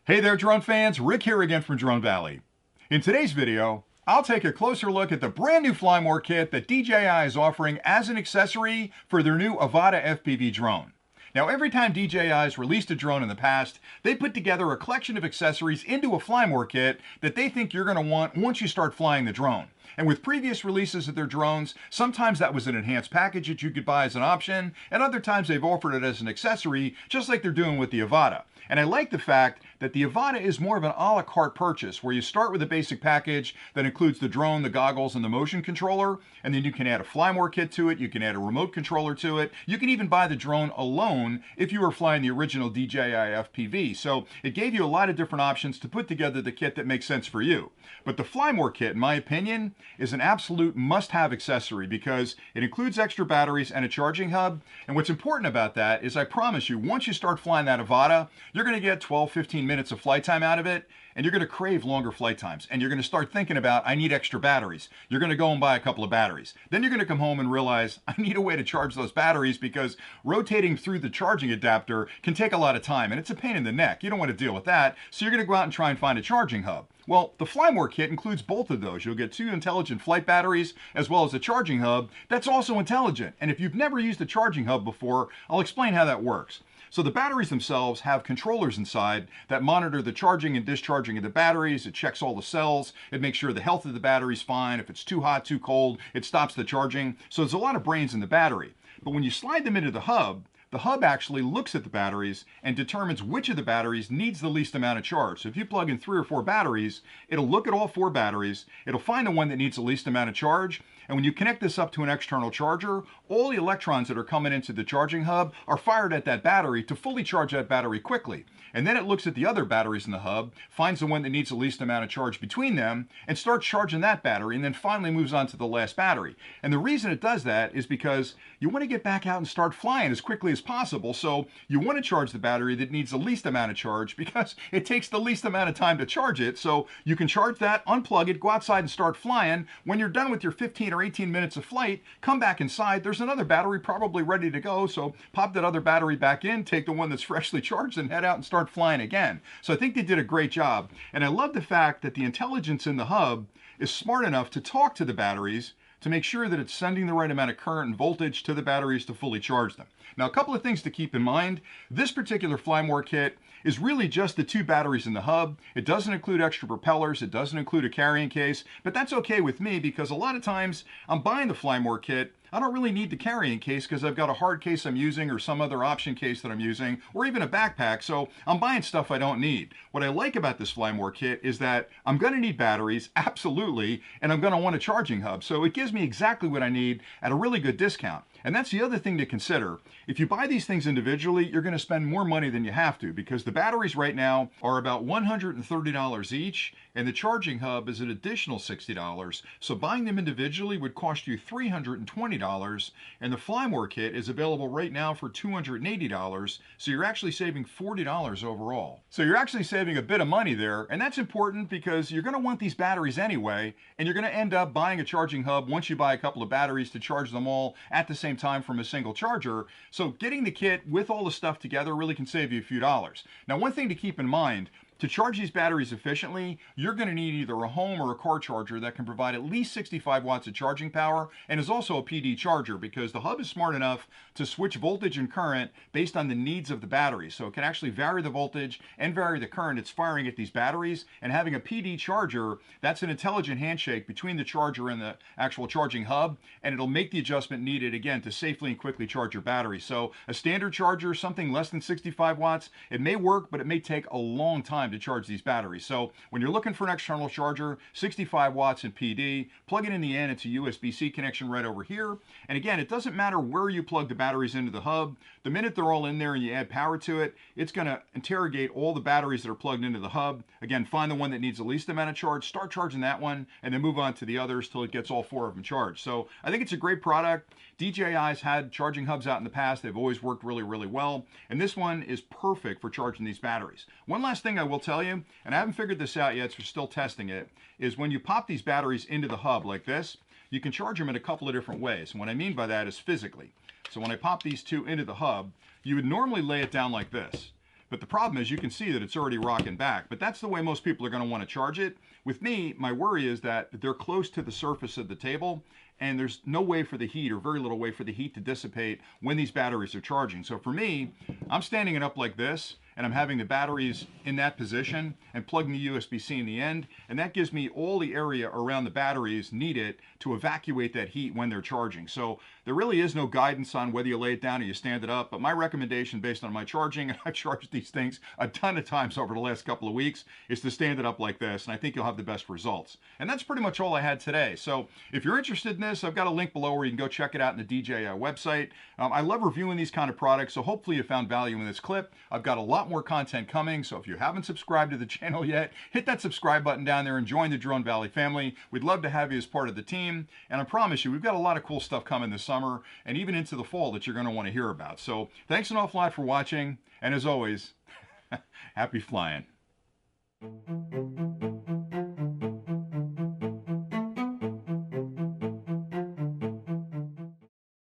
Hey there drone fans, Rick here again from Drone Valley. In today's video, I'll take a closer look at the brand new Fly More kit that DJI is offering as an accessory for their new Avata FPV drone. Now every time DJI has released a drone in the past, they put together a collection of accessories into a Fly More kit that they think you're going to want once you start flying the drone. And with previous releases of their drones, sometimes that was an enhanced package that you could buy as an option, and other times they've offered it as an accessory, just like they're doing with the Avata. And I like the fact that the Avata is more of an a la carte purchase, where you start with a basic package that includes the drone, the goggles, and the motion controller, and then you can add a Fly More kit to it, you can add a remote controller to it, you can even buy the drone alone if you were flying the original DJI FPV. So it gave you a lot of different options to put together the kit that makes sense for you. But the Fly More kit, in my opinion, is an absolute must-have accessory because it includes extra batteries and a charging hub. And what's important about that is I promise you, once you start flying that Avata, you're going to get 12, 15 minutes of flight time out of it, and you're going to crave longer flight times. And you're going to start thinking about, I need extra batteries. You're going to go and buy a couple of batteries. Then you're going to come home and realize, I need a way to charge those batteries because rotating through the charging adapter can take a lot of time, and it's a pain in the neck. You don't want to deal with that, so you're going to go out and try and find a charging hub. Well, the Fly More kit includes both of those. You'll get 2 intelligent flight batteries as well as a charging hub that's also intelligent. And if you've never used a charging hub before, I'll explain how that works. So the batteries themselves have controllers inside that monitor the charging and discharging of the batteries. It checks all the cells. It makes sure the health of the battery's fine. If it's too hot, too cold, it stops the charging. So there's a lot of brains in the battery. But when you slide them into the hub actually looks at the batteries and determines which of the batteries needs the least amount of charge. So if you plug in 3 or 4 batteries, it'll look at all 4 batteries, it'll find the one that needs the least amount of charge, and when you connect this up to an external charger, all the electrons that are coming into the charging hub are fired at that battery to fully charge that battery quickly. And then it looks at the other batteries in the hub, finds the one that needs the least amount of charge between them, and starts charging that battery, and then finally moves on to the last battery. And the reason it does that is because you want to get back out and start flying as quickly as possible, so you want to charge the battery that needs the least amount of charge because it takes the least amount of time to charge it, so you can charge that, unplug it, go outside and start flying. When you're done with your 15 or 18 minutes of flight, come back inside, there's another battery probably ready to go, so pop that other battery back in, take the one that's freshly charged, and head out and start flying again. So I think they did a great job, and I love the fact that the intelligence in the hub is smart enough to talk to the batteries to make sure that it's sending the right amount of current and voltage to the batteries to fully charge them. Now, a couple of things to keep in mind. This particular Fly More kit is really just the 2 batteries in the hub. It doesn't include extra propellers. It doesn't include a carrying case, but that's okay with me because a lot of times I'm buying the Fly More kit, I don't really need the carrying case because I've got a hard case I'm using or some other option case that I'm using, or even a backpack, so I'm buying stuff I don't need. What I like about this Fly More kit is that I'm going to need batteries, absolutely, and I'm going to want a charging hub, so it gives me exactly what I need at a really good discount. And that's the other thing to consider. If you buy these things individually, you're going to spend more money than you have to because the batteries right now are about $130 each, and the charging hub is an additional $60. So buying them individually would cost you $320, and the Fly More kit is available right now for $280, so you're actually saving $40 overall. So you're actually saving a bit of money there, and that's important because you're going to want these batteries anyway, and you're going to end up buying a charging hub once you buy a couple of batteries to charge them all at the same time from a single charger. So getting the kit with all the stuff together really can save you a few dollars. Now, one thing to keep in mind, to charge these batteries efficiently, you're going to need either a home or a car charger that can provide at least 65 watts of charging power and is also a PD charger because the hub is smart enough to switch voltage and current based on the needs of the battery. So it can actually vary the voltage and vary the current it's firing at these batteries, and having a PD charger, that's an intelligent handshake between the charger and the actual charging hub, and it'll make the adjustment needed, again, to safely and quickly charge your battery. So a standard charger, something less than 65 watts, it may work, but it may take a long time to charge these batteries. So when you're looking for an external charger, 65 watts in PD, plug it in the end, it's a USB-C connection right over here. And again, it doesn't matter where you plug the batteries into the hub. The minute they're all in there and you add power to it, it's going to interrogate all the batteries that are plugged into the hub. Again, find the one that needs the least amount of charge, start charging that one, and then move on to the others till it gets all 4 of them charged. So I think it's a great product. DJI's had charging hubs out in the past. They've always worked really, really well. And this one is perfect for charging these batteries. One last thing I will tell you, and I haven't figured this out yet, so we're still testing it, is when you pop these batteries into the hub like this, you can charge them in a couple of different ways. And what I mean by that is physically. So when I pop these 2 into the hub, you would normally lay it down like this. But the problem is you can see that it's already rocking back. But that's the way most people are going to want to charge it. With me, my worry is that they're close to the surface of the table, and there's no way for the heat, or very little way for the heat to dissipate when these batteries are charging. So for me, I'm standing it up like this, and I'm having the batteries in that position and plugging the USB-C in the end, and that gives me all the area around the batteries needed to evacuate that heat when they're charging. So there really is no guidance on whether you lay it down or you stand it up, but my recommendation based on my charging, and I've charged these things a ton of times over the last couple of weeks, is to stand it up like this, and I think you'll have the best results. And that's pretty much all I had today. So if you're interested in this, I've got a link below where you can go check it out in the DJI website. I love reviewing these kind of products, so hopefully you found value in this clip. I've got a lot more content coming, so if you haven't subscribed to the channel yet, hit that subscribe button down there and join the Drone Valley family. We'd love to have you as part of the team, and I promise you, we've got a lot of cool stuff coming this summer and even into the fall that you're going to want to hear about. So thanks an awful lot for watching, and as always, happy flying.